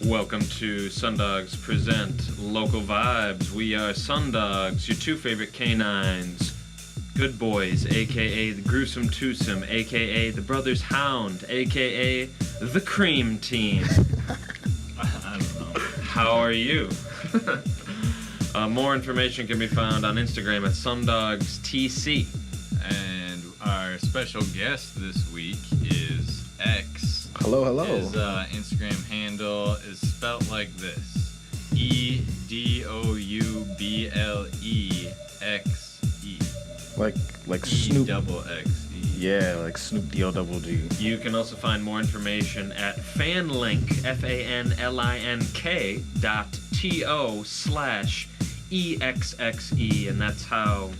Welcome to SunDogs Present Local Vibes. We are SunDogs, your two favorite canines. Good Boys, a.k.a. the Gruesome Twosome, a.k.a. the Brothers Hound, a.k.a. the Cream Team. I don't know. How are you? More information can be found on Instagram at SunDogsTC. And our special guest this week is Exxe. Hello, hello. His Instagram handle is spelt like this: EDOUBLEXE. Like Snoop. E-double-X-E. Yeah, like Snoop D-O-double-G. You can also find more information at fanlink, fanlink.to/EXXE, and that's how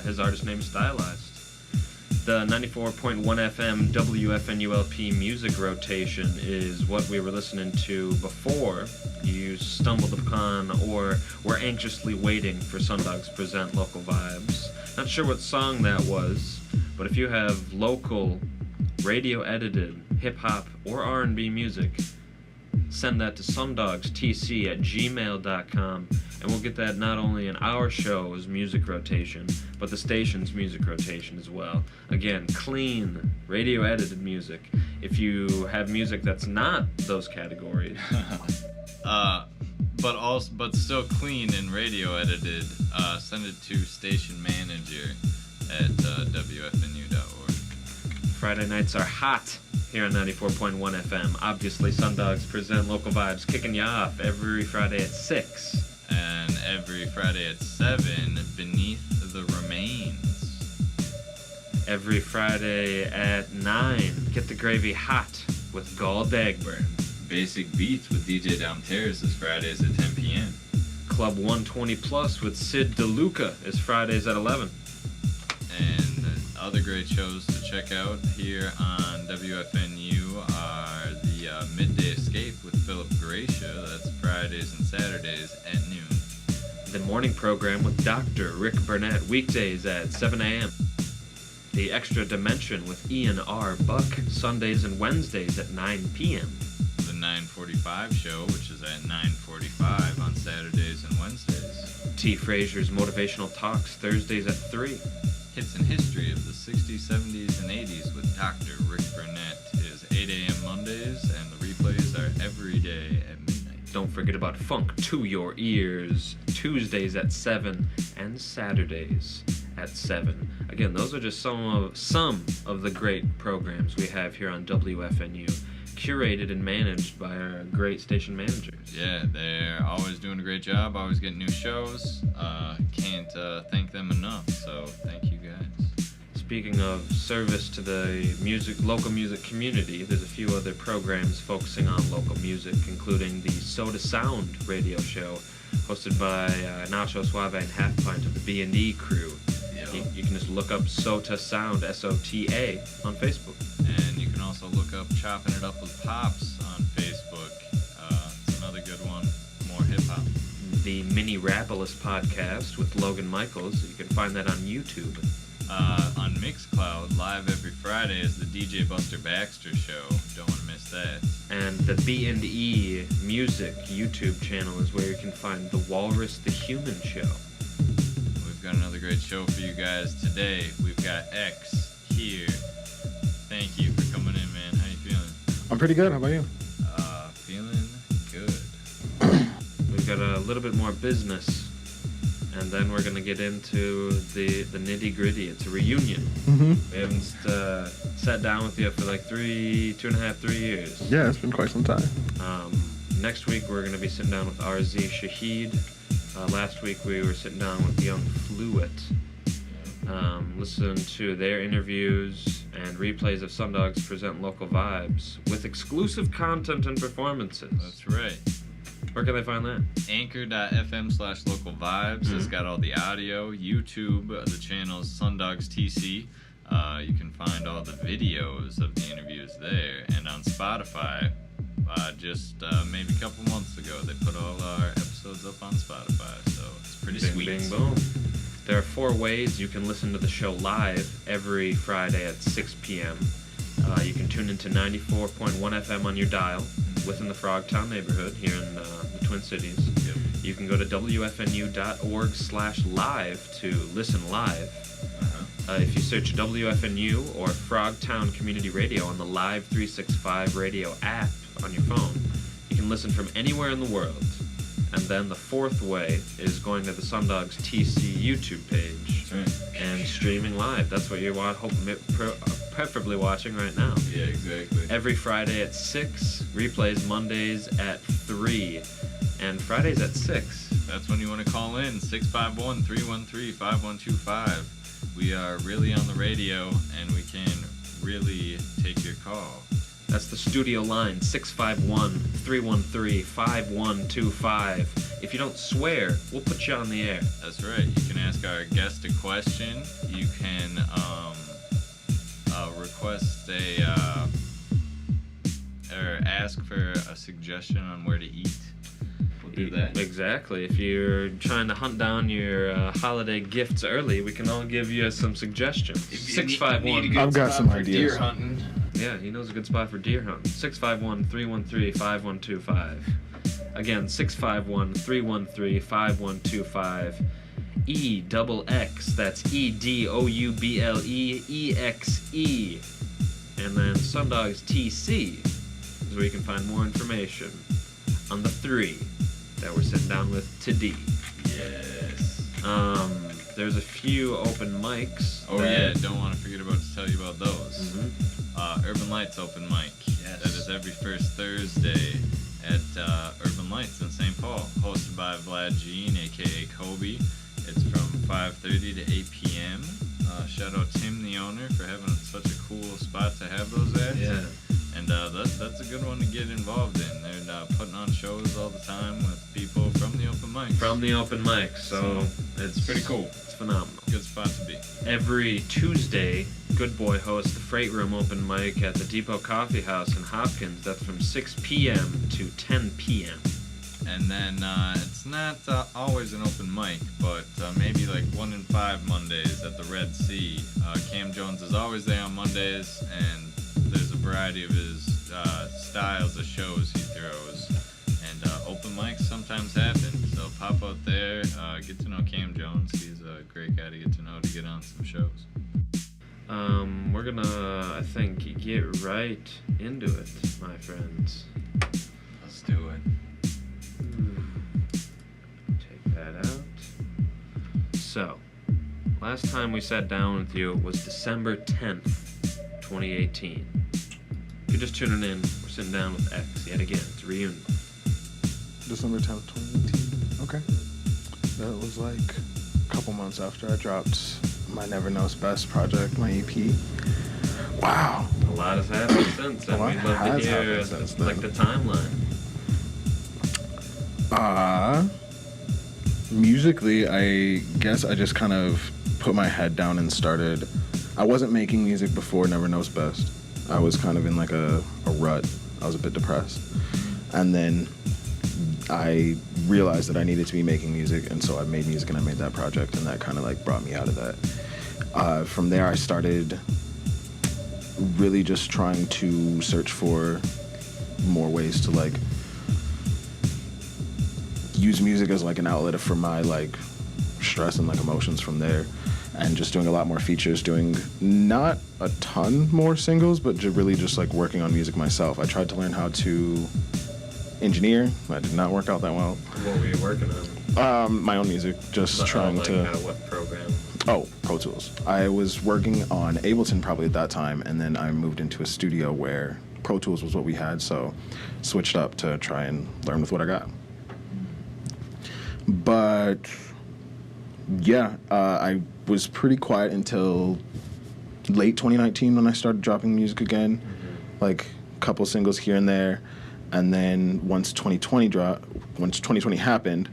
his artist name is stylized. The 94.1 FM WFNU-LP music rotation is what we were listening to before you stumbled upon or were anxiously waiting for SunDogs Present Local Vibes. Not sure what song that was, but if you have local, radio-edited, hip-hop, or R&B music, send that to sundogstc@gmail.com, and we'll get that not only in our show's music rotation, but the station's music rotation as well. Again, clean, radio-edited music. If you have music that's not those categories... but still clean and radio edited, send it to station manager at wfnu.org. Friday nights are hot here on 94.1 FM. Obviously, SunDogs Present Local Vibes, kicking you off every Friday at 6. And every Friday at 7, Beneath the Remains. Every Friday at 9, Get the Gravy Hot with Gall Dagburn. Basic Beats with DJ Dom Terrace is Fridays at 10 p.m. Club 120 Plus with Sid DeLuca is Fridays at 11. And other great shows to check out here on WFNU are the Midday Escape with Philip Gracia. That's Fridays and Saturdays at noon. The morning program with Dr. Rick Burnett, weekdays at 7 a.m. The Extra Dimension with Ian R. Buck, Sundays and Wednesdays at 9 p.m. The 9:45 show, which is at 9:45 on Saturdays and Wednesdays. T. Frazier's Motivational Talks, Thursdays at 3. Hits and History of the 60s, 70s, and 80s with Dr. Rick Burnett is 8 a.m. Mondays, and the replays are every day at midnight. Don't forget about Funk to Your Ears, Tuesdays at 7 and Saturdays at 7. Again, those are just some of the great programs we have here on WFNU, curated and managed by our great station managers. Yeah, they're always doing a great job, always getting new shows. Can't thank them enough, so thank you guys. Speaking of service to the local music community, there's a few other programs focusing on local music, including the Soda Sound radio show, hosted by Nacho Suave and Half Pint of the B&E crew. You can just look up Sota Sound, S-O-T-A, on Facebook. And you can also look up Chopping It Up with Pops on Facebook. It's another good one, more hip-hop. The Mini Rapalist podcast with Logan Michaels. You can find that on YouTube. On Mixcloud, live every Friday is the DJ Buster Baxter Show. Don't want to miss that. And the B&E Music YouTube channel is where you can find The Walrus the Human Show. We've got another great show for you guys today. We've got Exxe here. Thank you for coming in, man. How you feeling? I'm pretty good. How about you? Feeling good. We've got a little bit more business, and then we're going to get into the nitty-gritty. It's a reunion. Mm-hmm. We haven't sat down with you for like 3 years. Yeah, it's been quite some time. Next week, we're going to be sitting down with RZ Shahid. Last week, we were sitting down with Young Fluid. Listen to their interviews and replays of SunDogs Present Local Vibes with exclusive content and performances. That's right. Where can they find that? Anchor.fm/local vibes has got all the audio. YouTube, the channel is SunDogsTC. You can find all the videos of the interviews there. And on Spotify, just maybe a couple months ago, they put all our episodes up on Spotify. So it's pretty sweet. Bing, boom. There are 4 ways you can listen to the show live every Friday at 6 p.m. You can tune into 94.1 FM on your dial. within the Frogtown neighborhood here in the Twin Cities. Yep. You can go to wfnu.org/live to listen live. If you search WFNU or Frogtown Community Radio on the Live 365 radio app on your phone, you can listen from anywhere in the world. And then the fourth way is going to the SunDogs TC YouTube page. That's right. And streaming live. That's what you're preferably watching right now. Yeah, exactly. Every Friday at 6, replays Mondays at 3, and Fridays at 6. That's when you want to call in, 651-313-5125. We are really on the radio, and we can really take your call. That's the studio line, 651-313-5125. If you don't swear, we'll put you on the air. That's right. You can ask our guest a question. You can request or ask for a suggestion on where to eat. We'll do that. Exactly. If you're trying to hunt down your holiday gifts early, we can all give you some suggestions. 651. I've got some ideas. Deer hunting. Yeah, he knows a good spot for deer hunting. 651-313-5125. Again, 651-313-5125. Exxe, that's EDOUBLE-EXE. And then SunDogs TC is where you can find more information on the 3 that we're sitting down with today. Yes. There's a few open mics. Oh yeah, don't want to forget to tell you about those. Urban Lights open mic. Yes. That is every first Thursday at Urban Lights in St. Paul, hosted by Vlad Jean, aka Kobe. It's from 5:30 to 8 p.m. Shout out Tim, the owner, for having such a cool spot to have those at. Yeah. And that's a good one to get involved in. They're putting on shows all the time with people from the open mic. From the open mic, so it's pretty cool. It's phenomenal. Good spot to be. Every Tuesday, Good Boy hosts the Freight Room open mic at the Depot Coffee House in Hopkins. That's from 6 p.m. to 10 p.m. And then it's not always an open mic, but maybe like 1 in 5 Mondays at the Red Sea. Cam Jones is always there on Mondays, and there's a variety of his styles of shows he throws. And open mics sometimes happen, so pop out there, get to know Cam Jones. He's a great guy to get to know to get on some shows. We're gonna, I think, get right into it, my friends. Let's do it. Take that out. So, last time we sat down with you was December 10th, 2018. If you're just tuning in, we're sitting down with Exxe yet again. It's a reunion. December 10th, 2018. Okay. That was like a couple months after I dropped my Never Knows Best project, my EP. Wow. A lot has happened since, and we'd love to hear like the timeline. Musically, I guess I just kind of put my head down and started. I wasn't making music before Never Knows Best. I was kind of in like a rut. I was a bit depressed. And then I realized that I needed to be making music, and so I made music and I made that project, and that kind of like brought me out of that. From there, I started really just trying to search for more ways to like use music as like an outlet for my like stress and like emotions from there, and just doing a lot more features, doing not a ton more singles, but really just like working on music myself. I tried to learn how to engineer. That did not work out that well. What were you working on? My own music, just trying to... what program? Oh, Pro Tools. I was working on Ableton probably at that time, and then I moved into a studio where Pro Tools was what we had, so switched up to try and learn with what I got. But yeah, I was pretty quiet until late 2019 when I started dropping music again, like a couple singles here and there. And then once 2020 happened,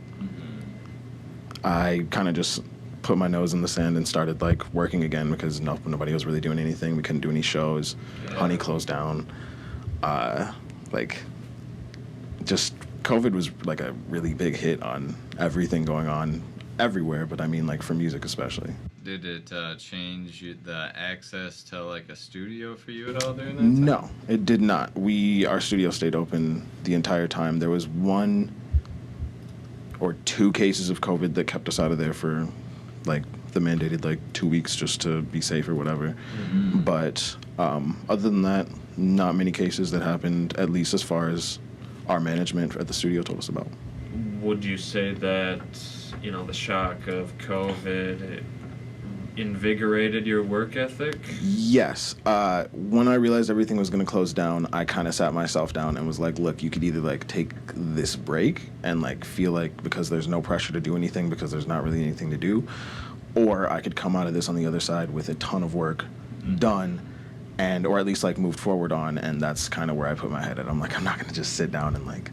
I kind of just put my nose in the sand and started like working again because nobody was really doing anything. We couldn't do any shows. Yeah. Honey closed down. Like just COVID was like a really big hit on everything going on everywhere, but I mean like for music especially. Did it change the access to like a studio for you at all during that time? No, it did not. Our studio stayed open the entire time. There was 1 or 2 cases of COVID that kept us out of there for like the mandated like 2 weeks just to be safe or whatever. Mm-hmm. But other than that, not many cases that happened, at least as far as our management at the studio told us about. Would you say that, the shock of COVID invigorated your work ethic? Yes. When I realized everything was going to close down, I kind of sat myself down and was like, look, you could either like take this break and like feel like because there's no pressure to do anything because there's not really anything to do, or I could come out of this on the other side with a ton of work done or at least like moved forward on. And that's kind of where I put my head at. I'm like, I'm not going to just sit down and like,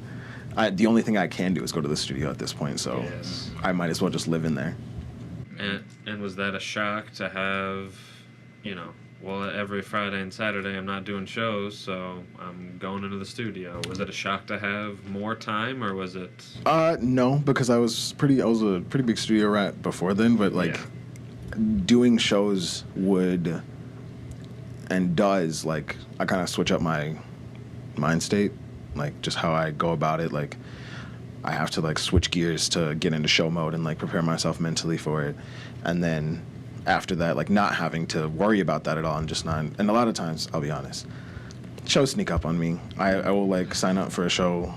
the only thing I can do is go to the studio at this point. So yes. I might as well just live in there. And was that a shock to have, every Friday and Saturday I'm not doing shows, so I'm going into the studio. Was it a shock to have more time, or was it? No, because I was a pretty big studio rat before then, but like doing shows would and does like I kind of switch up my mind state, like just how I go about it. Like I have to like switch gears to get into show mode and like prepare myself mentally for it, and then after that, like not having to worry about that at all and just not. And a lot of times, I'll be honest, shows sneak up on me. I will like sign up for a show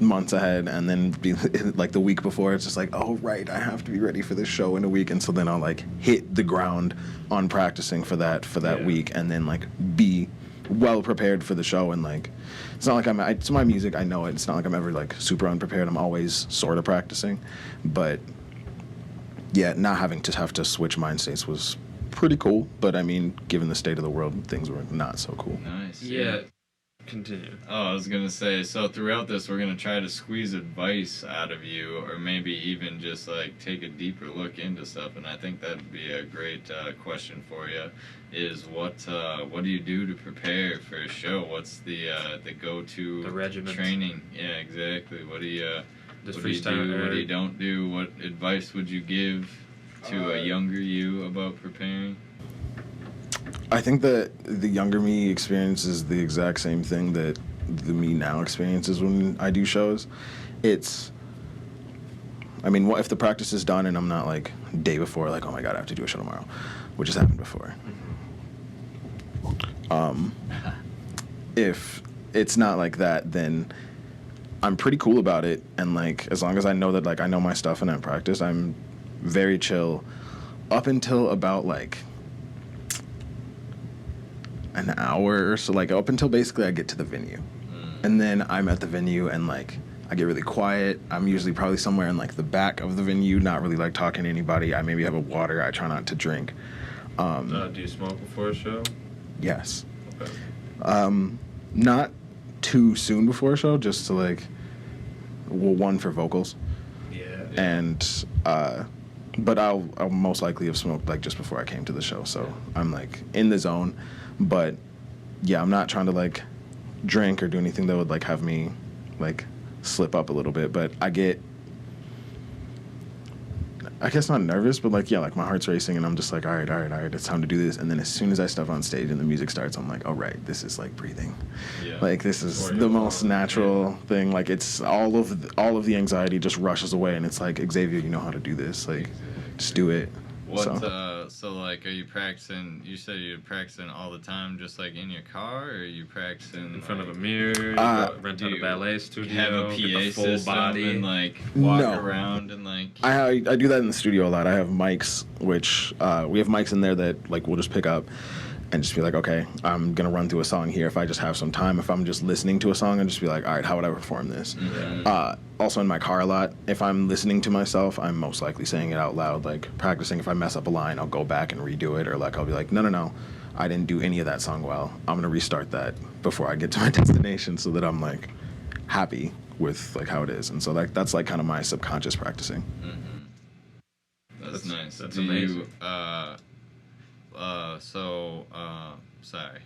months ahead and then be like the week before it's just like, oh right, I have to be ready for this show in a week, and so then I'll like hit the ground on practicing for that week and then like be well prepared for the show. And like it's not like it's my music, I know it. It's not like I'm ever like super unprepared. I'm always sort of practicing, but yeah, not having to switch mind states was pretty cool. But I mean, given the state of the world, things were not so cool. Nice. Yeah. Continue. Oh, I was going to say, so throughout this, we're going to try to squeeze advice out of you, or maybe even just, like, take a deeper look into stuff, and I think that'd be a great question for you, is what do you do to prepare for a show? What's the go-to the regiment training? Yeah, exactly. What do you Just what do you do? What do you don't do? What advice would you give to a younger you about preparing? I think that the younger me experiences the exact same thing that the me now experiences when I do shows. What if the practice is done and I'm not like day before like, oh my god, I have to do a show tomorrow, which has happened before. If it's not like that, then I'm pretty cool about it, and like as long as I know that like I know my stuff and I practice, I'm very chill up until about like an hour or so, like up until basically I get to the venue. And then I'm at the venue and like I get really quiet. I'm usually probably somewhere in like the back of the venue, not really like talking to anybody. I maybe have a water. I try not to drink. Do you smoke before a show? Yes. Okay. Not too soon before a show, just to like, one for vocals. Yeah. And but I'll most likely have smoked like just before I came to the show, so I'm like in the zone. But yeah, I'm not trying to like drink or do anything that would like have me like slip up a little bit. But I guess not nervous, but like, yeah, like my heart's racing and I'm just like, all right, it's time to do this. And then as soon as I step on stage and the music starts, I'm like, all right, this is like breathing. Yeah. Like this is the most natural thing. Like it's all of the anxiety just rushes away and it's like, Xavier, you know how to do this. Like just do it. So like, are you practicing? You said you're practicing all the time, just like in your car, or are you practicing in front of a mirror? Rent out a ballet studio, have a PA full system body, and like walk around and like. I do that in the studio a lot. I have mics, which we have mics in there that like we'll just pick up and just be like, okay, I'm gonna run through a song here. If I just have some time, if I'm just listening to a song, and just be like, all right, how would I perform this? Mm-hmm. Also in my car a lot, if I'm listening to myself, I'm most likely saying it out loud, like practicing. If I mess up a line, I'll go back and redo it, or like I'll be like, no, I didn't do any of that song well. I'm gonna restart that before I get to my destination, so that I'm like happy with like how it is. And so that's like kind of my subconscious practicing. Mm-hmm. That's nice. That's amazing. Sorry.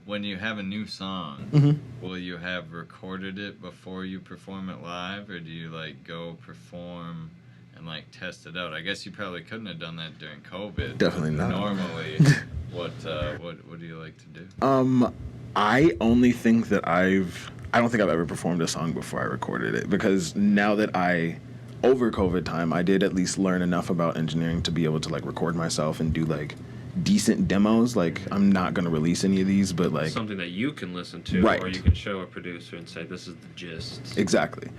When you have a new song, Mm-hmm. will you have recorded it before you perform it live, or do you like go perform and like test it out. I guess you probably couldn't have done that during COVID. Definitely not. Normally, what do you like to do? I only think that I don't think I've ever performed a song before I recorded it, because now that over COVID time, I did at least learn enough about engineering to be able to like record myself and do like decent demos. Like, I'm not going to release any of these, but like something that you can listen to, right. Or you can show a producer and say, this is the gist. Exactly.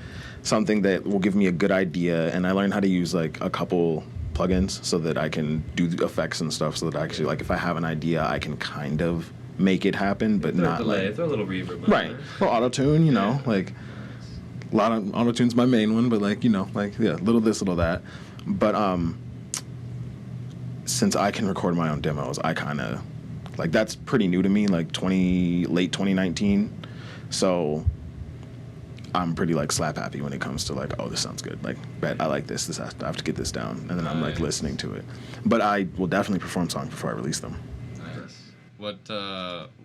Something that will give me a good idea. And I learned how to use like a couple plugins so that I can do the effects and stuff, so that actually, like, if I have an idea, I can kind of make it happen, but throw not delay, like throw a little reverb. Right. Well, auto-tune, you know, like a lot of auto-tune's my main one, but like, you know, like, yeah, little this, little that. But since I can record my own demos, I kind of like, that's pretty new to me, like late 2019. So I'm pretty like slap happy when it comes to like, oh, this sounds good. Like, bet I like this. I have to get this down, and then I'm like listening to it. But I will definitely perform songs before I release them. Nice.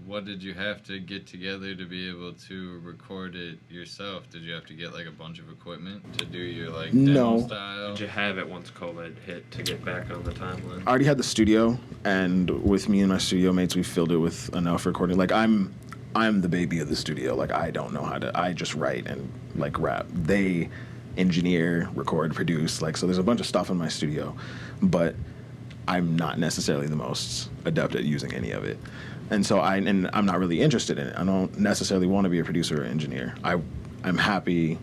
What did you have to get together to be able to record it yourself? Did you have to get like a bunch of equipment to do your like demo style? Did you have it once COVID hit to get back on the timeline? I already had the studio, and with me and my studio mates, we filled it with enough recording. Like, I'm the baby of the studio. Like, I don't know how to. I just write and like rap. They engineer, record, produce. Like, so there's a bunch of stuff in my studio, but I'm not necessarily the most adept at using any of it. And so I'm not really interested in it. I don't necessarily want to be a producer or engineer. I'm happy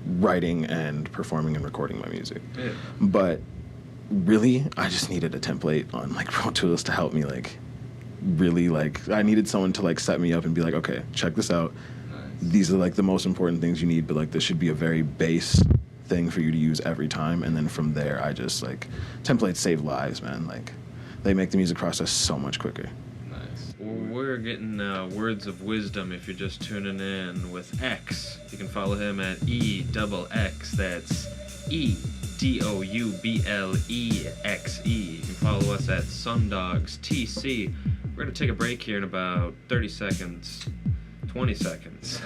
writing and performing and recording my music. Yeah. But really, I just needed a template on like Pro Tools to help me, like, really, like, I needed someone to like set me up and be like, okay, check this out. Nice. These are like the most important things you need, but like this should be a very base thing for you to use every time. And then from there, I just like, templates save lives, man. Like, they make the music process so much quicker. Nice. We're getting words of wisdom if you're just tuning in with Exxe. You can follow him at EXX. That's EDOUBLEXE. You can follow us at SunDogs TC. We're going to take a break here in about 30 seconds. 20 seconds.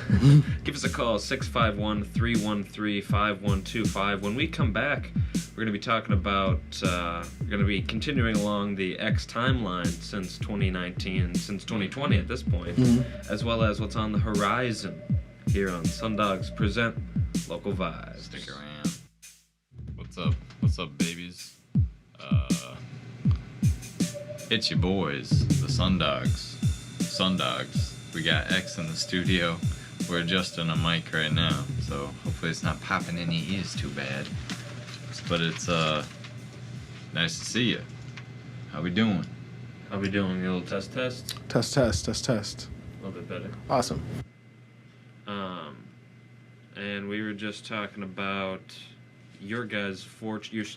Give us a call, 651-313-5125. When we come back, we're going to be talking about, we're going to be continuing along the Exxe timeline since 2019, since 2020 at this point, as well as what's on the horizon here on SunDogs Present Local Vibes. Stick around. What's up? What's up, babies? It's your boys, the SunDogs. SunDogs. We got Exxe in the studio. We're adjusting a mic right now, so hopefully it's not popping in your ears too bad. But it's nice to see you. How we doing? How we doing? A little test? Test. A little bit better. Awesome. And we were just talking about your guys'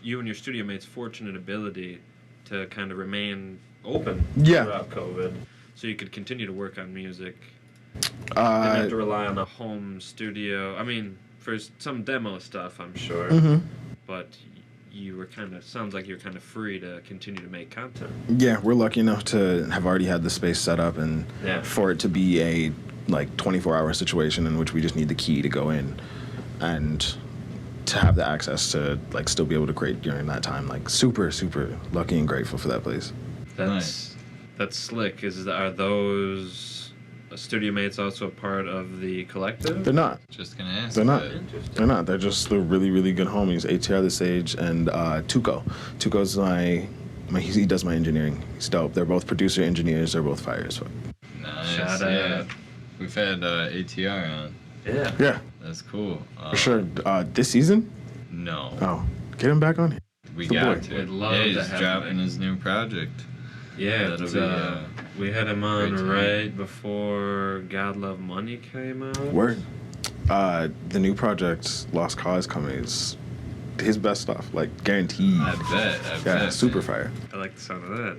you and your studio mates' fortunate ability to kind of remain open throughout COVID, so you could continue to work on music. Didn't have to rely on a home studio. I mean, for some demo stuff, I'm sure. But you were sounds like you're kind of free to continue to make content. Yeah, we're lucky enough to have already had the space set up, and for it to be a like 24-hour situation in which we just need the key to go in, and to have the access to like still be able to create during that time. Like, super, super lucky and grateful for that place. That's slick. Are those studio mates also a part of the collective? They're not. Just gonna ask. They're not. They're not. They're really, really good homies. ATR The Sage and Tuco. Tuco's he does my engineering. He's dope. They're both producer engineers. They're both fire as fuck. Nice. Shout out. We've had ATR on. Yeah. Yeah. That's cool. For sure. This season? No. Oh, get him back on here. We the got boy. to. We'd love to he's have dropping him. his new project. Yeah, we had him on great time. right before God Love Money came out. Word. The new project, Lost Cause, coming is his best stuff. Like, guaranteed. I bet. Super man. fire. I like the sound of that.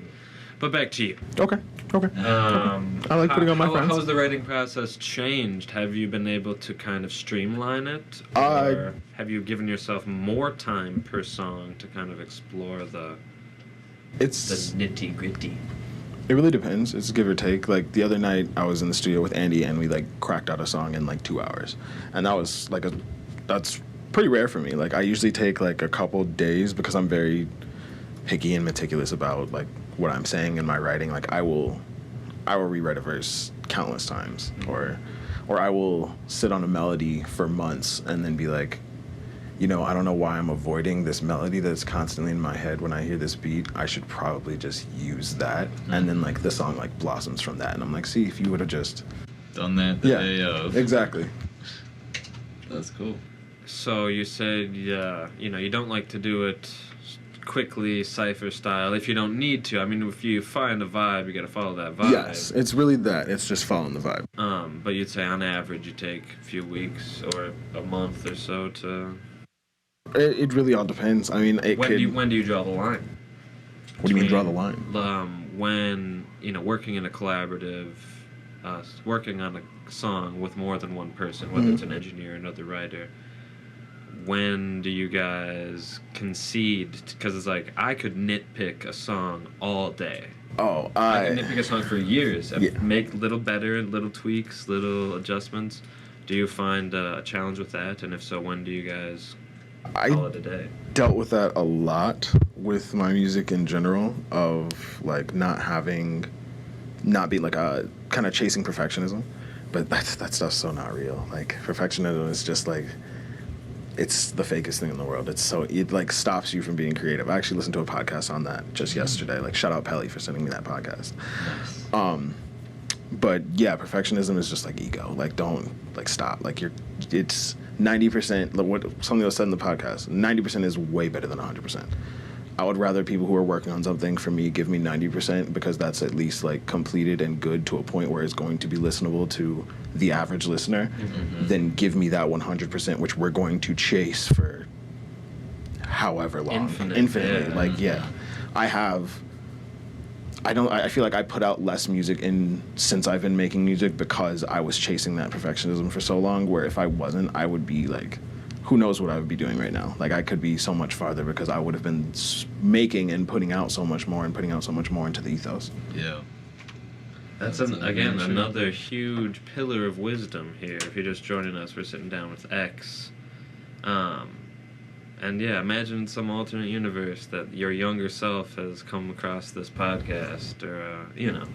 But back to you. Okay. I like putting on my friends. How's the writing process changed? Have you been able to kind of streamline it? Or have you given yourself more time per song to kind of explore the nitty-gritty? It really depends. It's give or take. Like, the other night, I was in the studio with Andy, and we like cracked out a song in like 2 hours, and that was like that's pretty rare for me. Like, I usually take like a couple days because I'm very picky and meticulous about like what I'm saying in my writing. Like, I will rewrite a verse countless times, or I will sit on a melody for months and then be like, you know, I don't know why I'm avoiding this melody that's constantly in my head when I hear this beat. I should probably just use that. And then like the song like blossoms from that. And I'm like, see, if you would have just done that the day of. Exactly. That's cool. So you said, you know, you don't like to do it quickly, cypher style, if you don't need to. I mean, if you find a vibe, you got to follow that vibe. Yes, it's really that. It's just following the vibe. But you'd say on average you take a few weeks or a month or so to... It really all depends. I mean, when do you draw the line? What do you mean draw the line? When, you know, working in a collaborative, working on a song with more than one person, whether it's an engineer or another writer, when do you guys concede? Because it's like, I could nitpick a song all day. Oh, I can nitpick a song for years and make little better, little tweaks, little adjustments. Do you find a challenge with that? And if so, when do you guys call it a day? Dealt with that a lot with my music in general, of like not being like a kind of chasing perfectionism. But that stuff's so not real. Like, perfectionism is just like, it's the fakest thing in the world. It like stops you from being creative. I actually listened to a podcast on that just yesterday. Like, shout out Pelly for sending me that podcast. Nice. But yeah, perfectionism is just like ego. Like, don't like stop. Like, it's 90%. Like, what something was said in the podcast. 90% is way better than 100%. I would rather people who are working on something for me give me 90%, because that's at least like completed and good to a point where it's going to be listenable to the average listener, than give me that 100%, which we're going to chase for however long. Infinitely. Yeah. Like, yeah. I feel like I put out less music since I've been making music, because I was chasing that perfectionism for so long, where if I wasn't, I would be like, who knows what I would be doing right now. Like, I could be so much farther, because I would have been making and putting out so much more into the ethos. Yeah. That's another huge pillar of wisdom here. If you're just joining us, we're sitting down with Exxe. And yeah, imagine some alternate universe that your younger self has come across this podcast, or, you know,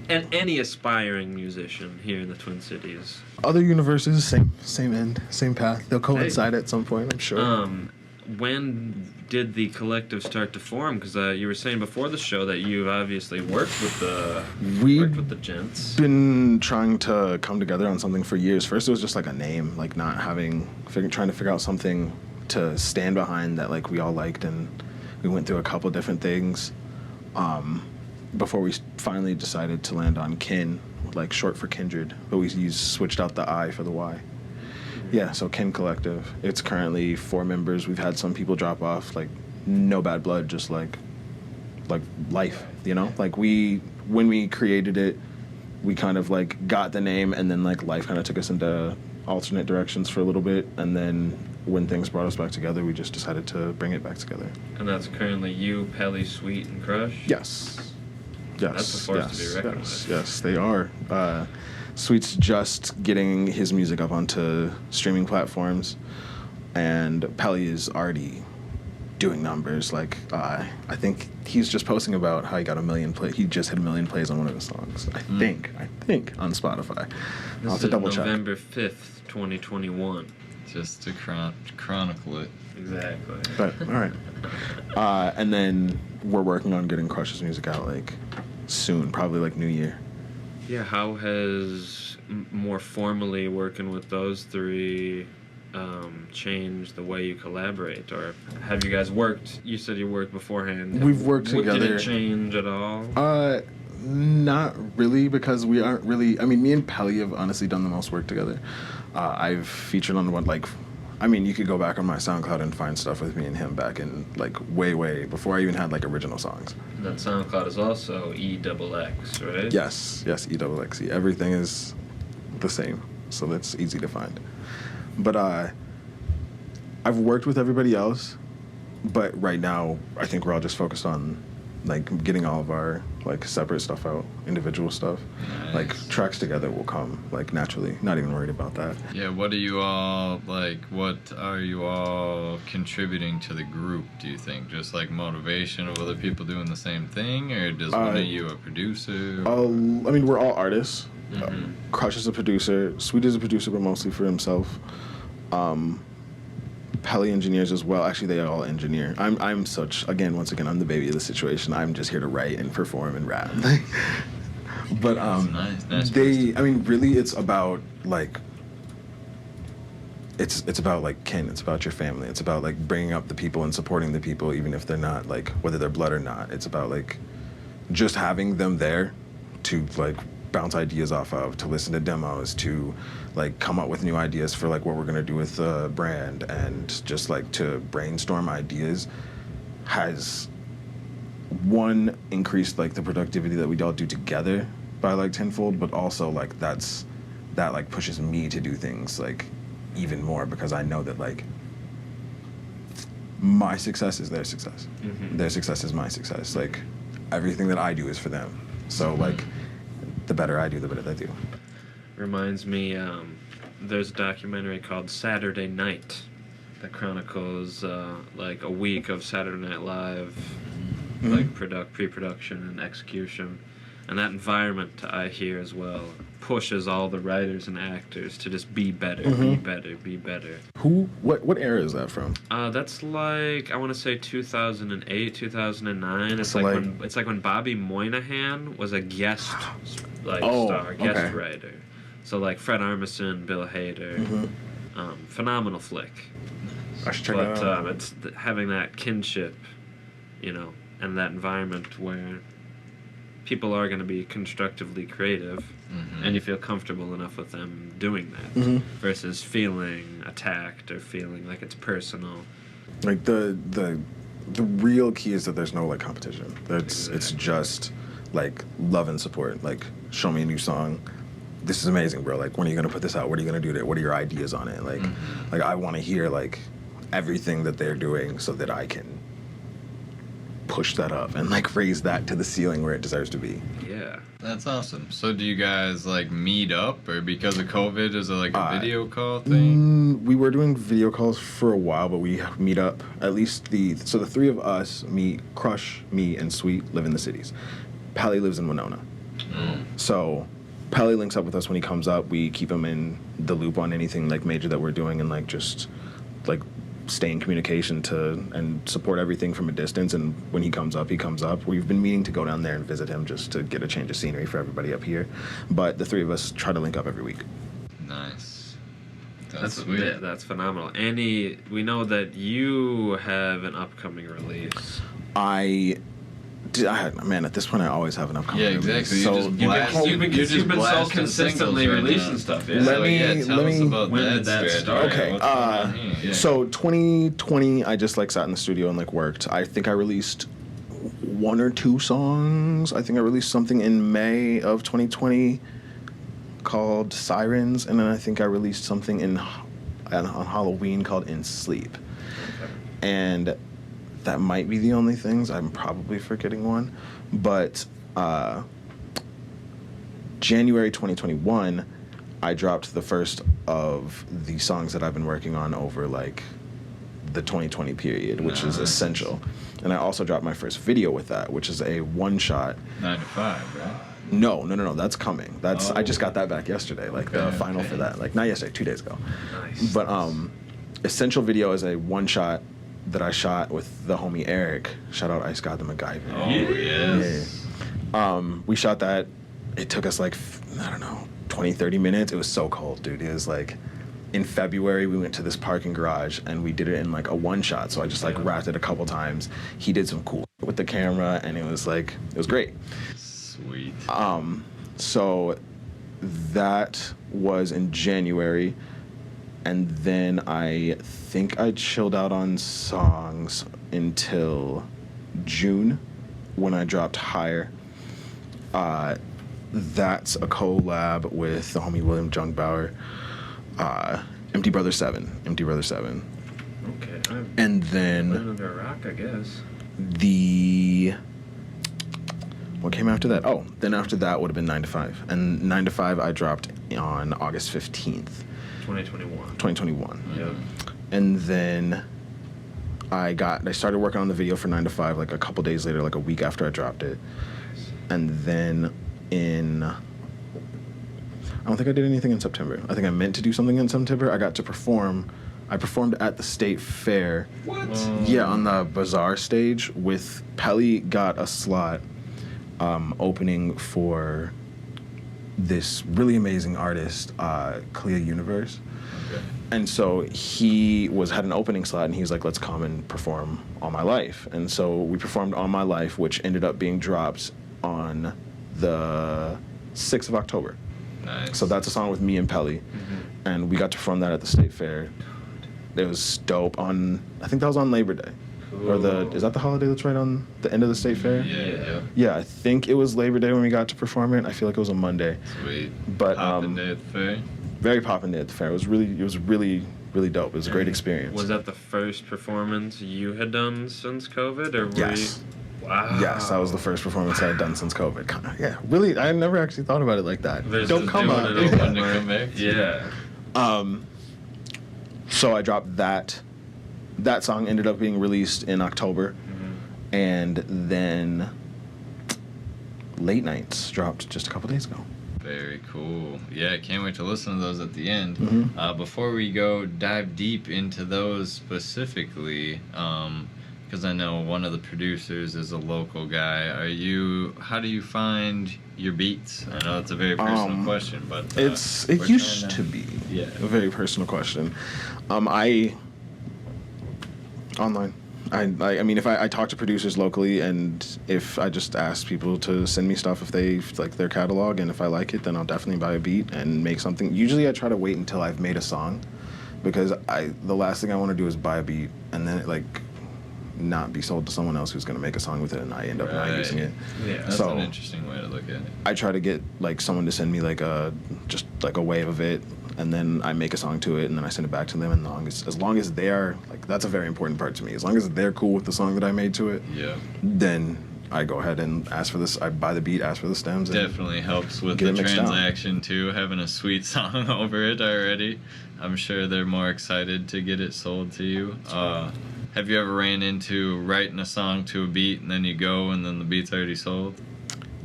and any aspiring musician here in the Twin Cities. Other universes, same end, same path. They'll coincide at some point, I'm sure. When did the collective start to form? Because you were saying before the show that you've obviously worked with the gents. Been trying to come together on something for years. First, it was just like a name, like not trying to figure out something to stand behind that like we all liked, and we went through a couple different things before we finally decided to land on Kin, like short for kindred, but we switched out the I for the Y. Yeah, so Kin Collective. It's currently 4 members. We've had some people drop off, like no bad blood, just like life, you know? Like when we created it, we kind of like got the name, and then like life kind of took us into alternate directions for a little bit, and then when things brought us back together, we just decided to bring it back together. And that's currently you, Pelly, Sweet, and Crush? Yes. That's a force to be reckoned with. Yes, they are. Sweet's just getting his music up onto streaming platforms, and Pelly is already doing numbers. Like, I think he's just posting about how he got 1 million play. He just hit 1 million plays on one of his songs. I think on Spotify. I'll have to double check. November 5th, 2021. Just to chronicle it. Exactly. But all right. And then we're working on getting Crush's music out like soon, probably like New Year. Yeah. How has more formally working with those 3 changed the way you collaborate, or have you guys worked? You said you worked beforehand. We've worked together. Did it change at all? Not really, because we aren't really. I mean, me and Pelly have honestly done the most work together. I've featured on you could go back on my SoundCloud and find stuff with me and him back in like way before I even had like original songs. And that SoundCloud is also EXX, right? Yes, EXXE. Everything is the same, so that's easy to find. But I've worked with everybody else, but right now I think we're all just focused on like getting all of our like separate stuff out, individual stuff. Nice. Like tracks together will come like naturally. Not even worried about that. Yeah, what are you all contributing to the group, do you think? Just like motivation of other people doing the same thing, or does one of you a producer? I mean, we're all artists. Mm-hmm. Crush is a producer. Sweet is a producer, but mostly for himself. Pelly engineers as well. Actually, they all engineer. I'm such, again, once again, I'm the baby of the situation. I'm just here to write and perform and rap. But Nice. I mean, really, it's about like, it's about like kin. It's about your family. It's about like bringing up the people and supporting the people, even if they're not like, whether they're blood or not. It's about like just having them there to like bounce ideas off of, to listen to demos, to like come up with new ideas for like what we're gonna do with the brand, and just like to brainstorm ideas has one increased like the productivity that we all do together by like tenfold, but also like that like pushes me to do things like even more, because I know that like my success is their success. Mm-hmm. Their success is my success. Like everything that I do is for them. So like the better I do, the better they do. Reminds me, there's a documentary called Saturday Night that chronicles like a week of Saturday Night Live, like pre-production and execution, and that environment I hear as well pushes all the writers and actors to just be better, be better. What era is that from? That's like, I want to say 2008, 2009. It's So it's like when Bobby Moynihan was a guest writer. So like Fred Armisen, Bill Hader, phenomenal flick. I should check it out. But it's having that kinship, and that environment where people are going to be constructively creative, and you feel comfortable enough with them doing that, versus feeling attacked or feeling like it's personal. Like the real key is that there's no like competition. It's just like love and support. Like, show me a new song. This is amazing, bro. Like, when are you gonna put this out? What are you gonna do to it? What are your ideas on it? Like, like I want to hear like everything that they're doing so that I can push that up and like raise that to the ceiling where it deserves to be. Yeah. That's awesome. So do you guys like meet up, or because of COVID, is it like a video call thing? We were doing video calls for a while, but we meet up. At least the three of us, me, Crush, me, and Sweet, live in the cities. Pally lives in Winona. So Pally links up with us when he comes up. We keep him in the loop on anything like major that we're doing, and like just like stay in communication and support everything from a distance. And when he comes up, he comes up. We've been meaning to go down there and visit him just to get a change of scenery for everybody up here. But the three of us try to link up every week. Nice. That's sweet. That's phenomenal. Annie, we know that you have an upcoming release. Man, at this point, I always have an upcoming Yeah, exactly. release. You just You've been so consistently releasing stuff. Yeah. Let me- tell us about when did that stretch. start? Okay, What's going on here? Yeah. So 2020, I just like sat in the studio and like worked. I think I released one or two songs. I think I released something in May of 2020 called Sirens, and then I think I released something on Halloween called In Sleep. And that might be the only things. I'm probably forgetting one. But January 2021, I dropped the first of the songs that I've been working on over like the 2020 period, which is Essential. And I also dropped my first video with that, which is a one-shot. 9 to 5, right? No, that's coming. I just got that back yesterday, like the final for that. Like not yesterday, 2 days ago. Nice. But Essential video is a one-shot that I shot with the homie Eric. Shout out Ice God the MacGyver. Oh, yes. Yeah. We shot that. It took us like, 20, 30 minutes. It was so cold, dude. It was like, in February, we went to this parking garage and we did it in like a one shot. So I just like wrapped it a couple times. He did some cool with the camera, and it was great. Sweet. So that was in January. And then I think I chilled out on songs until June when I dropped Higher. That's a collab with the homie William Jungbauer. Empty Brother 7. Okay. And then Under a rock, I guess. the What came after that? Oh, then after that would have been 9 to 5. And 9 to 5 I dropped on August 15th. 2021. Yep. And then I started working on the video for 9 to 5 like a couple days later, like a week after I dropped it. And then I don't think I did anything in September. I think I meant to do something in September. I got to perform. I performed at the state fair. What? Yeah, on the bazaar stage with Pelly got a slot opening for this really amazing artist, Clea Universe. Okay. And so he had an opening slot, and he was like, let's come and perform All My Life. And so we performed All My Life, which ended up being dropped on the 6th of October. Nice. So that's a song with me and Pelly. And we got to perform that at the state fair. It was dope I think that was on Labor Day. Or is that the holiday that's right on the end of the state fair? Yeah. Yeah, I think it was Labor Day when we got to perform it. I feel like it was a Monday. Sweet. But Poppin' day at the fair. very poppin' day at the fair. It was really dope. It was a great experience. Was that the first performance you had done since COVID, or were Yes. you? Wow. Yes, that was the first performance I had done since COVID. Kinda, yeah, really, I never actually thought about it like that. Versus Don't come doing on. it over When to come back. Yeah. So I dropped that. That song ended up being released in October, and then Late Nights dropped just a couple days ago. Very cool. Yeah, can't wait to listen to those at the end. Before we go dive deep into those specifically, because I know one of the producers is a local guy. How do you find your beats? I know it's a very personal question, but It used to be a very personal question. Online. I mean, if I talk to producers locally, and if I just ask people to send me stuff if they like their catalog, and if I like it, then I'll definitely buy a beat and make something. Usually I try to wait until I've made a song, because the last thing I want to do is buy a beat and then it like not be sold to someone else who's going to make a song with it, and I end up not using it. Yeah. That's So an interesting way to look at it. I try to get like someone to send me like a wave of it, and then I make a song to it, and then I send it back to them. And as long as they are like, that's a very important part to me. As long as they're cool with the song that I made to it, then I go ahead and ask for this. I buy the beat, ask for the stems. And Definitely helps with get the it mixed down. transaction too. Having a sweet song over it already, I'm sure they're more excited to get it sold to you. Have you ever ran into writing a song to a beat and then you go and then the beat's already sold?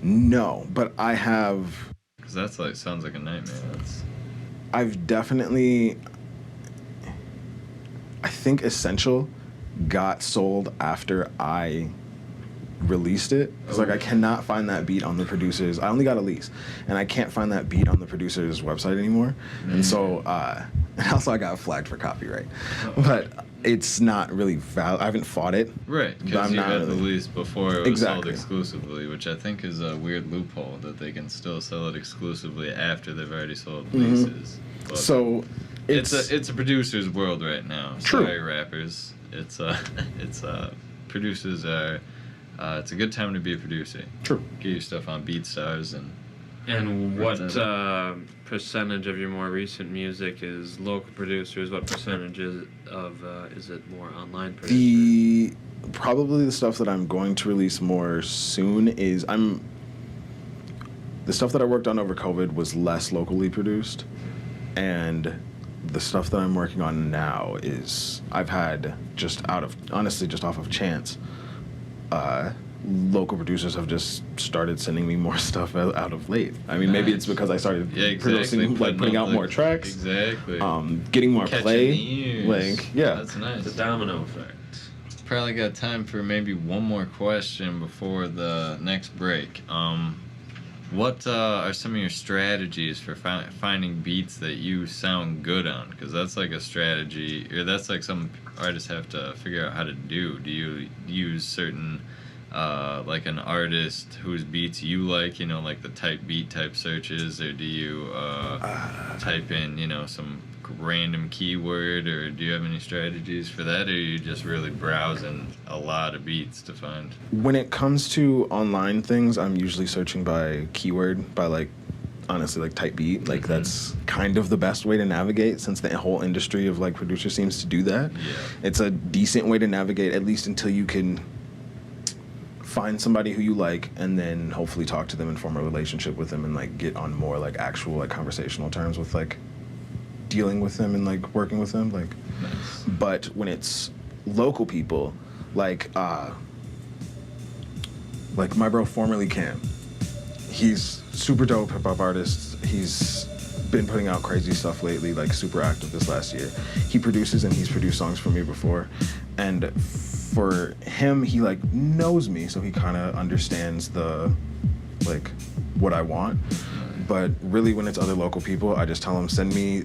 No, but I have. Because that's like sounds like a nightmare. I've definitely. I think Essential got sold after I released it. It's like I cannot find that beat on the producer's. I only got a lease, and I can't find that beat on the producer's website anymore. And so, and also I got flagged for copyright. But it's not really valid. I haven't fought it. Right, but because I'm you not had the really- lease before it was sold Exactly. exclusively, which I think is a weird loophole that they can still sell it exclusively after they've already sold leases. But So it's a producer's world right now. True. Sorry, rappers. It's producers are. It's a good time to be a producer. True. Get your stuff on BeatStars and. And what percentage of your more recent music is local producers? What percentage is it more online producers? Probably the stuff that I'm going to release more soon is the stuff that I worked on over COVID was less locally produced, and the stuff that I'm working on now is I've had just off of chance. Local producers have just started sending me more stuff out of late. I mean, maybe it's because I started putting out more tracks. Exactly. Getting more Catching play. ears. That's nice. The domino effect. Probably got time for maybe one more question before the next break. What are some of your strategies for finding beats that you sound good on? Because that's like a strategy, or that's like some artists have to figure out how to do. Do you use certain, like an artist whose beats you like, like the type beat type searches, or do you type in, some random keyword, or do you have any strategies for that, or are you just really browsing a lot of beats to find? When it comes to online things, I'm usually searching by keyword, by honestly type beat. That's kind of the best way to navigate, since the whole industry of producers seems to do that. Yeah. It's a decent way to navigate, at least until you can find somebody who you like, and then hopefully talk to them and form a relationship with them and like get on more like actual like conversational terms with like dealing with them and like working with them. Like, Nice. but when it's local people, like my bro formerly Cam, he's super dope hip hop artist. He's been putting out crazy stuff lately, like super active this last year. He produces and he's produced songs for me before, and for him, he like knows me, so he kind of understands the like what I want. But really, when it's other local people, I just tell him, send me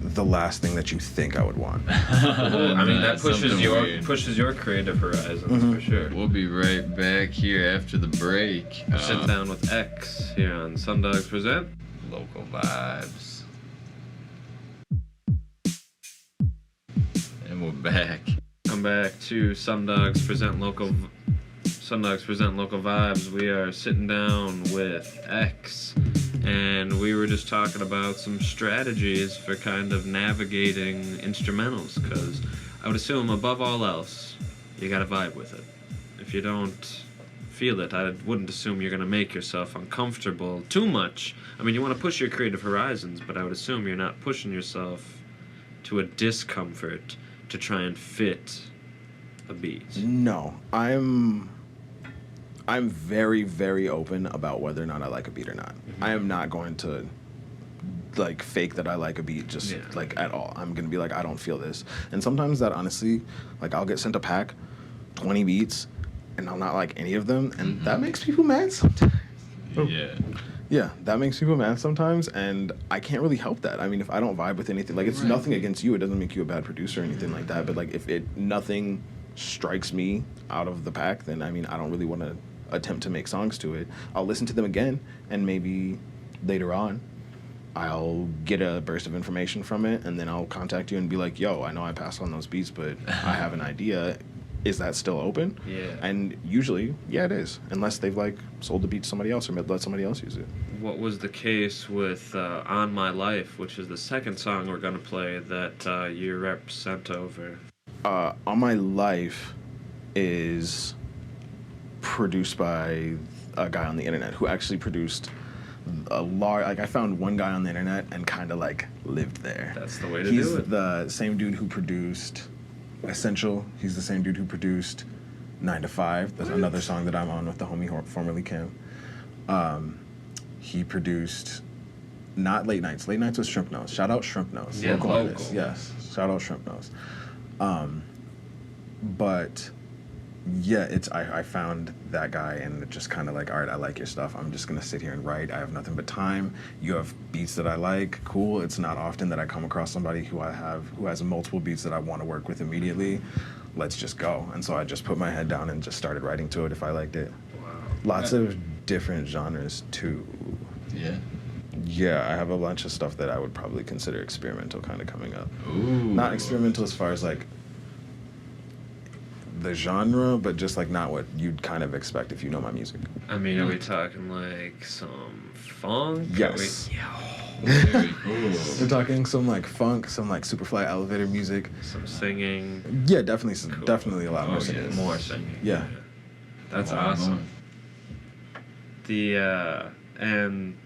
the last thing that you think I would want. I mean, that That's something weird. pushes your creative horizons for sure. We'll be right back here after the break. Sit down with Exxe here on SunDogs Present. Local vibes. And we're back. Come back to SunDogs Present Local Vibes. We are sitting down with Exxe, and we were just talking about some strategies for kind of navigating instrumentals, because I would assume above all else, you gotta vibe with it. If you don't feel it, I wouldn't assume you're gonna make yourself uncomfortable too much. I mean, you want to push your creative horizons, but I would assume you're not pushing yourself to a discomfort to try and fit a beat. No, I'm very, very open about whether or not I like a beat or not. I am not going to like fake that I like a beat just like at all. I'm gonna be like, I don't feel this. And sometimes that honestly, like I'll get sent a pack, 20 beats, and I'll not like any of them, and that makes people mad sometimes. Yeah. Yeah, that makes people mad sometimes, and I can't really help that. I mean, if I don't vibe with anything, like it's nothing against you, it doesn't make you a bad producer or anything like that, but like if nothing strikes me out of the pack, then I mean, I don't really want to attempt to make songs to it. I'll listen to them again, and maybe later on, I'll get a burst of information from it, and then I'll contact you and be like, yo, I know I passed on those beats, but I have an idea. Is that still open? Yeah. And usually, yeah, it is. Unless they've like sold the beat to somebody else or let somebody else use it. What was the case with On My Life, which is the second song we're going to play that your rep sent over? On My Life is produced by a guy on the internet who actually produced a large, like I found one guy on the internet and kind of like lived there. That's the way to He's do it. the same dude who produced Essential. He's the same dude who produced 9 to 5. That's another song that I'm on with the homie formerly Cam. He produced not Late Nights. Late Nights was Shrimp Nose. Shout out Shrimp Nose. Yeah, local local. artist. Yes. Shout out Shrimp Nose. But yeah, I found that guy and it just kind of like, all right, I like your stuff. I'm just gonna sit here and write. I have nothing but time. You have beats that I like. Cool. It's not often that I come across somebody who has multiple beats that I want to work with immediately. Let's just go. And so I just put my head down and just started writing to it if I liked it. Wow. Lots of different genres too. Yeah. Yeah, I have a bunch of stuff that I would probably consider experimental kind of coming up. Ooh. Not experimental as far as like the genre, but just like not what you'd kind of expect if you know my music. I mean, are we talking like some funk? Yes. Very cool. We're talking some like funk, some like Superfly elevator music. Some singing. Yeah, definitely, Cool. definitely a lot more Oh, singing. yes. More singing. Yeah. That's Wow. awesome. And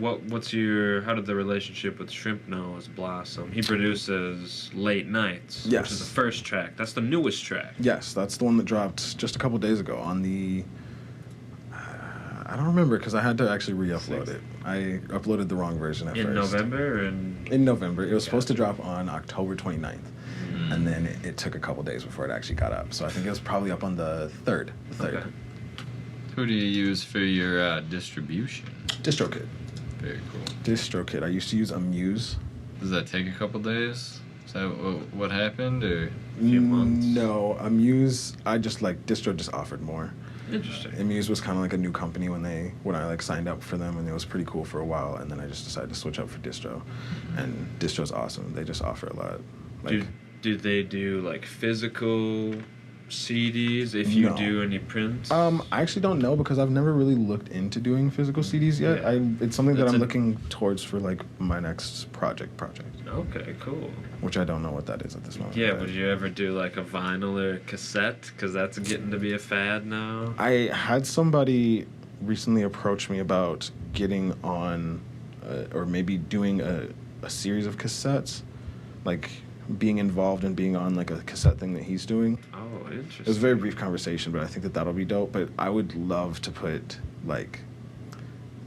how did the relationship with Shrimp Nose blossom? He produces Late Nights, which Yes. is the first track. That's the newest track. Yes, that's the one that dropped just a couple days ago on the. I don't remember because I had to actually re-upload it. I uploaded the wrong version at In first. November In November. It was supposed to drop on October 29th. And then it took a couple days before it actually got up. So I think it was probably up on the 3rd. Okay. Who do you use for your distribution? DistroKid. Very cool. DistroKid. I used to use Amuse. Does that take a couple days? Is that what happened, or? Few months? No, Amuse. Distro just offered more. Interesting. Amuse was kind of like a new company when I like signed up for them, and it was pretty cool for a while. And then I just decided to switch up for Distro, and Distro's awesome. They just offer a lot. Like, Do they do like physical CDs, if you No. do any prints? I actually don't know because I've never really looked into doing physical CDs yet. Yeah. It's something that That's I'm a- looking towards for like my next project, Okay, cool. which I don't know what that is at this moment. Yeah, but would you ever do like a vinyl or a cassette? Because that's getting to be a fad now. I had somebody recently approach me about getting on, or maybe doing a series of cassettes, like being involved in being on like a cassette thing that he's doing. Oh, interesting. It was a very brief conversation, but I think that that'll be dope. But I would love to put like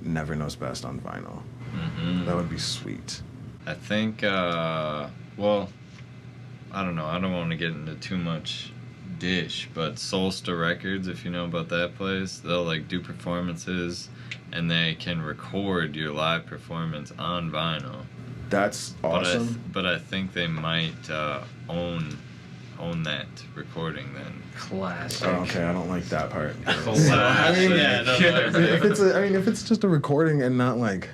Never Knows Best on vinyl. Mm-hmm. That would be sweet. I think, well, I don't know. I don't want to get into too much dish, but Solsta Records, if you know about that place, they'll like do performances and they can record your live performance on vinyl. That's awesome. But I think they might own that recording then. Classic. Oh, okay, I don't like that part. Classic. I mean, Yeah, if it's just a recording and not like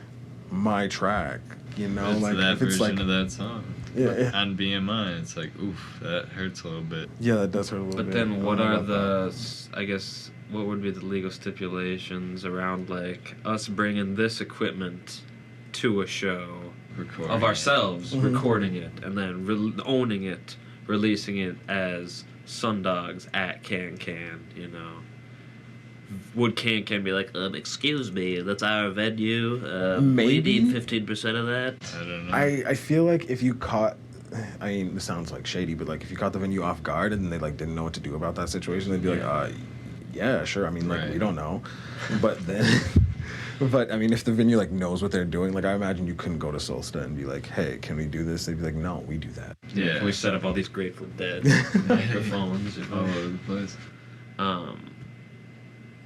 my track, you know, It's like that if it's version like of that song. yeah, On BMI, it's like, oof, that hurts a little bit. yeah, that does hurt a little But bit. then I what don't know are about that. I guess, what would be the legal stipulations around like us bringing this equipment to a show Recording of it. ourselves, Mhm. recording it, and then owning it, releasing it as SunDogs at Can, you know? Would Can be like, excuse me, that's our venue, we Maybe. need 15% of that? I don't know. I feel like if you caught, I mean, this sounds like shady, but like if you caught the venue off guard and they like didn't know what to do about that situation, they'd be like, yeah, sure. I mean, like Right. we don't know, but then, but I mean, if the venue like knows what they're doing, like I imagine you couldn't go to Solsta and be like, hey, can we do this? They'd be like, no, we do that. Yeah. We set up all these Grateful Dead microphones. all over the place.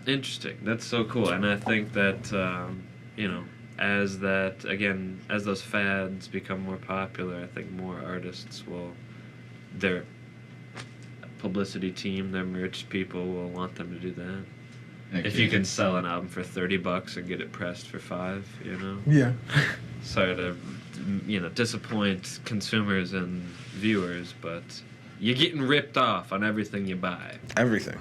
Interesting. That's so cool. And I think that, you know, as those fads become more popular, I think more artists their publicity team, their merch people will want them to do that. If you can sell an album for $30 and get it pressed for $5, you know? Yeah. Sorry to, disappoint consumers and viewers, but you're getting ripped off on everything you buy. Everything.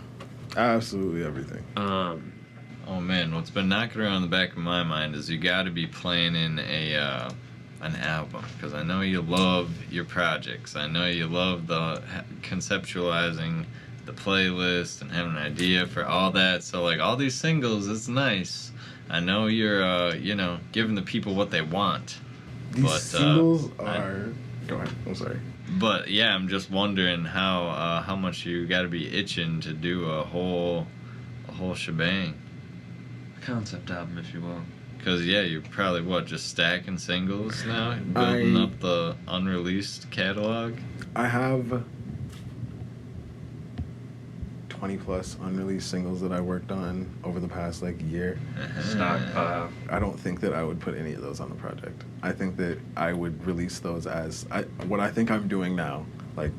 Absolutely everything. Oh man, what's been knocking around the back of my mind is you got to be planning an album, because I know you love your projects. I know you love the conceptualizing the playlist and having an idea for all that. So like all these singles, it's nice. I know you're giving the people what they want. These singles are. Go ahead. I'm sorry. But yeah, I'm just wondering how much you got to be itching to do a whole shebang. Concept album, if you will. Because yeah, you're probably just stacking singles now, building up the unreleased catalog. I have 20 plus unreleased singles that I worked on over the past year. Stockpile. I don't think that I would put any of those on the project. I think that I would release those as what I think I'm doing now, like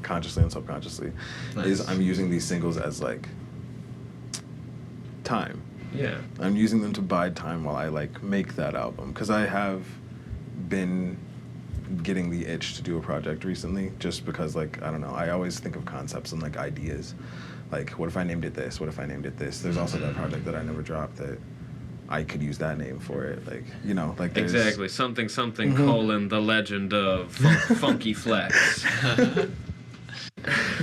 consciously and subconsciously, is I'm using these singles as time. Yeah. I'm using them to bide time while I make that album, because I have been getting the itch to do a project recently, just because I don't know, I always think of concepts and ideas, what if I named it this, what if I named it this. There's also that project that I never dropped that I could use that name for it, there's... Exactly, something Mm-hmm. the legend of Funky Flex.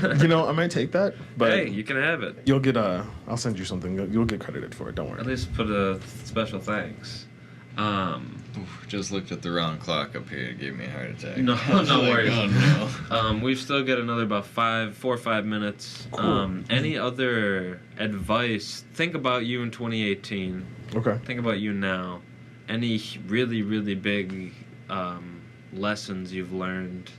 I might take that, but Hey, you can have it. you'll get I'll send you something. You'll get credited for it. Don't worry. At least put a special thanks. Oof, just looked at the wrong clock up here. It gave me a heart attack. No, I was no like, worries. Oh no. We've still got another about 4 or 5 minutes. Cool. Any other advice? Think about you in 2018. Okay. Think about you now. Any really, really big lessons you've learned,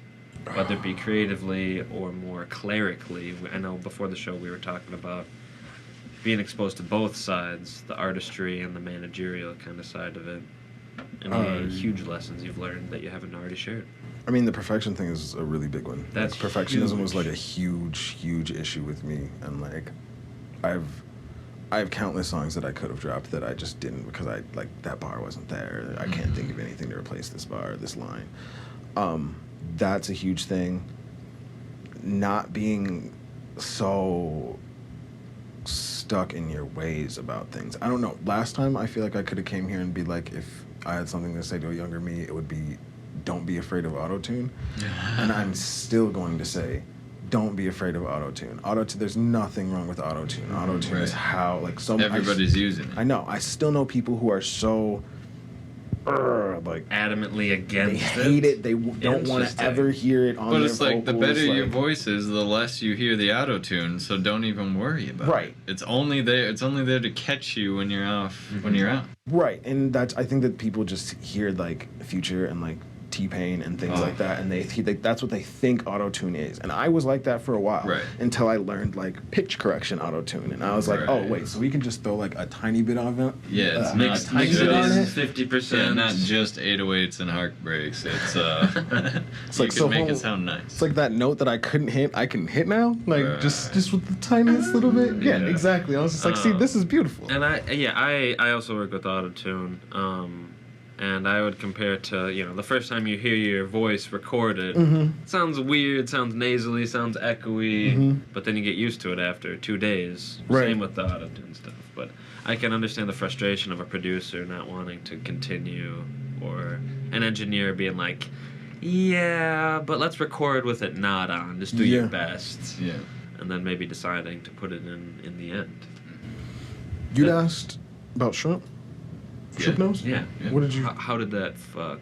whether it be creatively or more clerically? I know before the show we were talking about being exposed to both sides, the artistry and the managerial kind of side of it. Any huge lessons you've learned that you haven't already shared? I mean, the perfection thing is a really big one. That's perfectionism was huge. a huge issue with me, and I have countless songs that I could have dropped that I just didn't, because that bar wasn't there. I can't think of anything to replace this bar or this line. That's a huge thing. Not being so stuck in your ways about things. I don't know. Last time I feel like I could have came here and be like, if I had something to say to a younger me, it would be, don't be afraid of auto-tune. And I'm still going to say, don't be afraid of auto-tune. There's nothing wrong with auto-tune. Auto-tune is how, like, so everybody's using it. I know. I still know people who are so like adamantly against it. They hate it. They don't want to ever hear it on their vocals. But it's like, the better your voice is, the less you hear the auto-tune, so don't even worry about it. It's only there to catch you when you're off, when you're out. Right, and I think that people just hear, like, Future and, like, T-Pain and things like that, and they that's what they think auto-tune is. And I was like that for a while, until I learned, like, pitch correction auto-tune, and I was like, oh wait, so we can just throw, like, a tiny bit of it. Yeah, it's not 50%. Yeah, not just 808s and heartbreaks. It's it's like, you can make it sound nice. It's like that note that I couldn't hit, I can hit now, like just with the tiniest little bit. Yeah, exactly. I was just like, see, this is beautiful. And I also work with auto-tune. And I would compare it to, the first time you hear your voice recorded, it sounds weird, sounds nasally, sounds echoey, but then you get used to it after 2 days. Same with the auto-tune stuff. But I can understand the frustration of a producer not wanting to continue, or an engineer being like, yeah, but let's record with it not on. Just do your best. Yeah. And then maybe deciding to put it in the end. You'd asked about Shrimp? Shrimp Nose? Yeah. What did you... How did that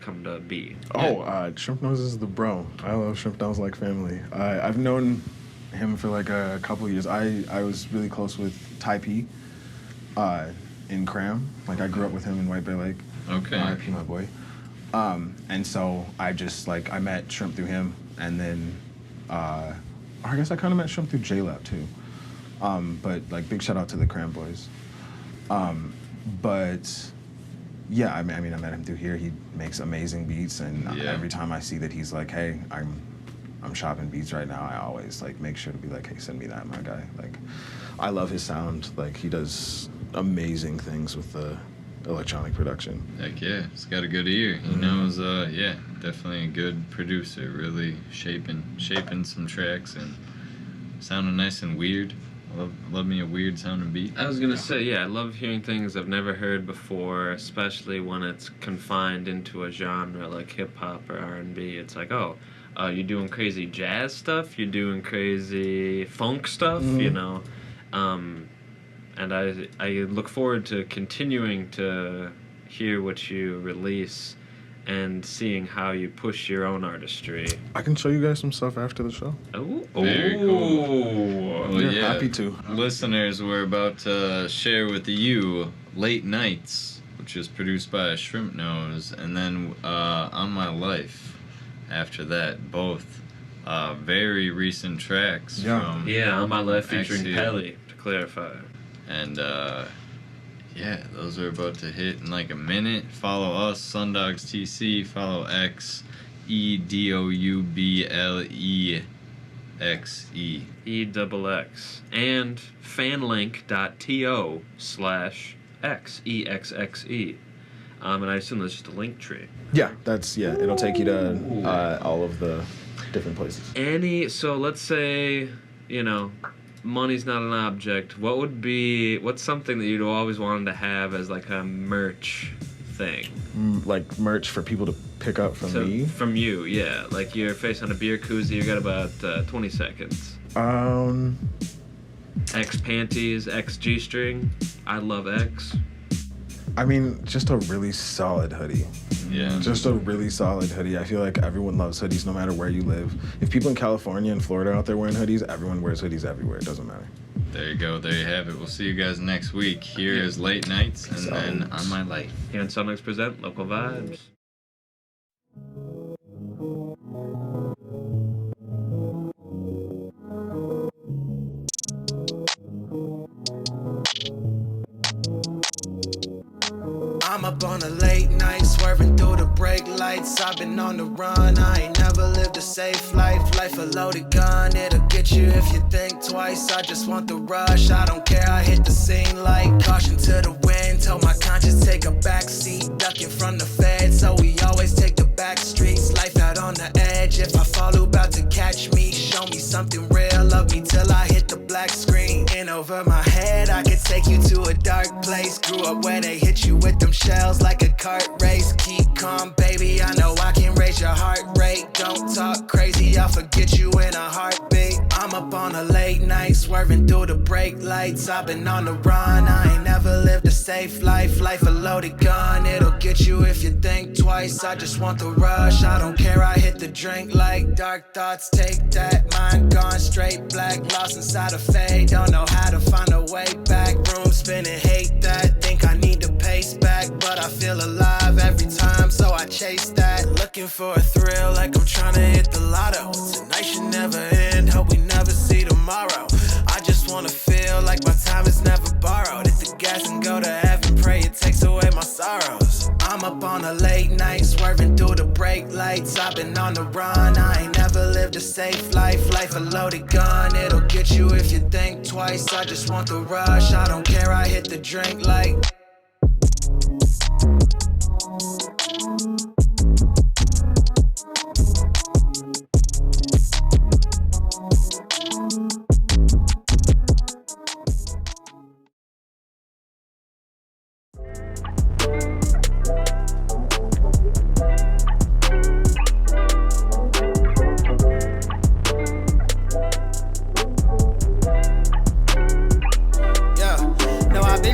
come to be? Shrimp Nose is the bro. I love Shrimp Nose like family. I've known him for like a couple of years. I was really close with Ty P in Cram. Like, I grew up with him in White Bear Lake. Okay. R.I.P. my boy. And so I just, like, I met Shrimp through him, and then I guess I kind of met Shrimp through J-Lab too. But, like, big shout out to the Cram boys. But... yeah, I mean, I met him through here. He makes amazing beats, and every time I see that he's like, hey, I'm shopping beats right now, I always, like, make sure to be like, hey, send me that, my guy. Like, I love his sound. Like, he does amazing things with the electronic production. Heck yeah, he's got a good ear. He knows, definitely a good producer, really shaping some tracks and sounding nice and weird. Love me a weird sounding beat. I was gonna say, I love hearing things I've never heard before, especially when it's confined into a genre like hip hop or R&B. It's like, you're doing crazy jazz stuff, you're doing crazy funk stuff, And I look forward to continuing to hear what you release and seeing how you push your own artistry. I can show you guys some stuff after the show. Very cool. Well, happy to. Listeners, we're about to share with you Late Nights, which is produced by Shrimp Nose, and then On My Life after that. Both very recent tracks from On My Life featuring Exxe. Pelly, to clarify. And those are about to hit in like a minute. Follow us, SunDogs TC. Follow Exxe, EDOUBLEXE. EXX. And fanlink.to/X, and I assume that's just a link tree. Yeah, it'll take you to all of the different places. So let's say, money's not an object. What's something that you'd always wanted to have as like a merch thing? Like merch for people to pick up from me? From you, yeah. Like your face on a beer koozie, you got about 20 seconds. X panties, X G-string. I love X. I mean, just a really solid hoodie. Yeah. Just a really solid hoodie. I feel like everyone loves hoodies no matter where you live. If people in California and Florida are out there wearing hoodies, everyone wears hoodies everywhere. It doesn't matter. There you go. There you have it. We'll see you guys next week. Here is Late Nights and then On My Life. Here on SunDogs Present Local Vibes. I'm up on a late night, swerving through the brake lights. I've been on the run, I ain't never lived a safe life. Life a loaded gun, it'll get you if you think twice. I just want the rush, I don't care, I hit the scene like caution to the wind. Told my conscience take a back seat, ducking from the feds, so we always take the back streets. Life out on the edge, if I fall, who about to catch me? Show me something real, love me till I hit the grew up where they hit you with them shells like a cart race. Keep calm, baby, I know I can raise your heart rate. Don't talk crazy, I'll forget you in a heartbeat. I'm up on a late night, swerving through the brake lights. I've been on the run, I ain't never lived a safe life. Life a loaded gun, it'll get you if you think twice. I just want the rush, I don't care, I hit the drink like dark thoughts. Take that, mind gone straight black, lost inside a fade. Don't know how to find a way back. Room spinning, hate that, think I need to pace back. But I feel alive every time, so I chase that. Looking for a thrill like I'm trying to hit the lotto. Tonight should never end, hope we never see tomorrow. I just wanna feel like my time is never borrowed. Hit the gas and go to heaven, pray it takes away my sorrows. I'm up on a late night, swerving through the brake lights. I've been on the run, I ain't never lived a safe life. Life a loaded gun, it'll get you if you think twice. I just want the rush, I don't care, I hit the drink like.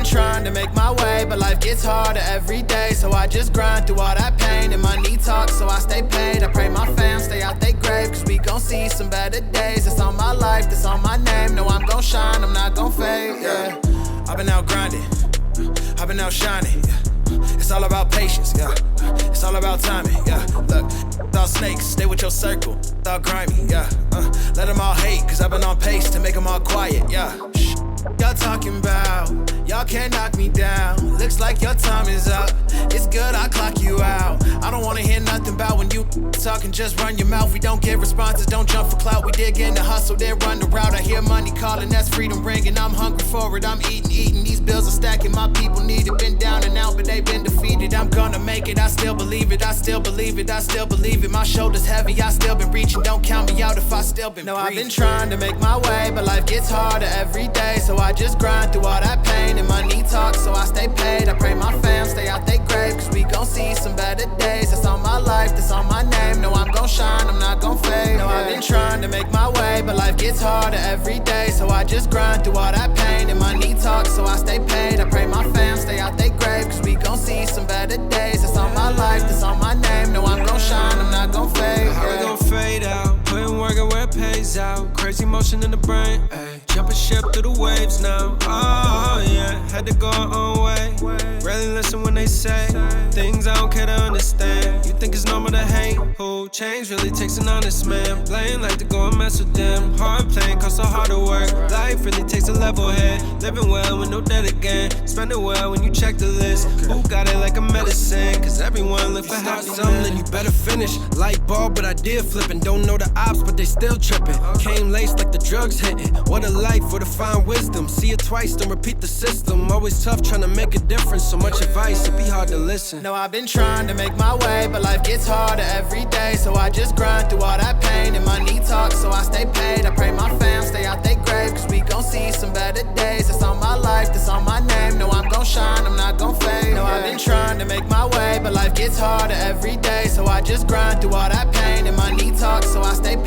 Trying to make my way, but life gets harder every day. So I just grind through all that pain, and my knee talks, so I stay paid. I pray my fam stay out they grave, cause we gon' see some better days. It's on my life, that's on my name. No, I'm gon' shine, I'm not gon' fade, yeah. I've been out grinding, I've been out shining, yeah. It's all about patience, yeah. It's all about timing, yeah. Look, all snakes, stay with your circle, all grimy, yeah. Let them all hate, cause I've been on pace to make them all quiet, yeah. Y'all talking about, y'all can't knock me down. Looks like your time is up, it's good, I'll clock you out. I don't wanna hear nothing about when you talking, just run your mouth. We don't get responses, don't jump for clout. We dig in the hustle, then run the route. I hear money calling, that's freedom ringing. I'm hungry for it, I'm eating. These bills are stacking, my people need it. Been down and out, but they've been defeated. I'm gonna make it, I still believe it, I still believe it, I still believe it. My shoulders heavy, I still been reaching. Don't count me out if I still been breathing. I've been trying to make my way, but life gets harder every day. So I just grind through all that pain, and my knee talks, so I stay paid. I pray my fam stay out they grave, cause we gon' see some better days. That's on my life, that's on my name. No, I'm gon' shine, I'm not gon' fade. No, I've been trying to make my way, but life gets harder every day. So I just grind through all that pain, and my knee talks, so I stay paid. I pray my fam stay out they grave, cause we gon' see some better days. That's on my life, that's on my name. No, I'm gon' shine, I'm not gon' fade. How we gon' fade out? Putting work and where it pays out. Crazy motion in the brain, ayy. Jumping ship through the waves now. Oh yeah, had to go our own way. Rarely listen when they say things I don't care to understand. You think it's normal to hate? Who change really takes an honest man. Playing like to go and mess with them. Hard playing costs so hard to work. Life really takes a level head. Living well with no debt again. Spend it well when you check the list. Who got it like a medicine? Cause everyone live for happy something, then you better finish. Light bulb, but I did flipping. Don't know the ops, but they still tripping. Came laced like the drugs hitting. What a life, what a fine wisdom. See it twice, then repeat the system. Always tough trying to make a difference. So much advice, it be hard to listen. No, I've been trying to make my way, but life gets harder every day. So I just grind through all that pain, and my knee talks, so I stay paid. I pray my fam stay out they grave, cause we gon' see some better days. That's on my life, that's on my name. No, I'm gon' shine, I'm not gon' fade. No, I've been trying to make my way, but life gets harder every day. So I just grind through all that pain, and my knee talks, so I stay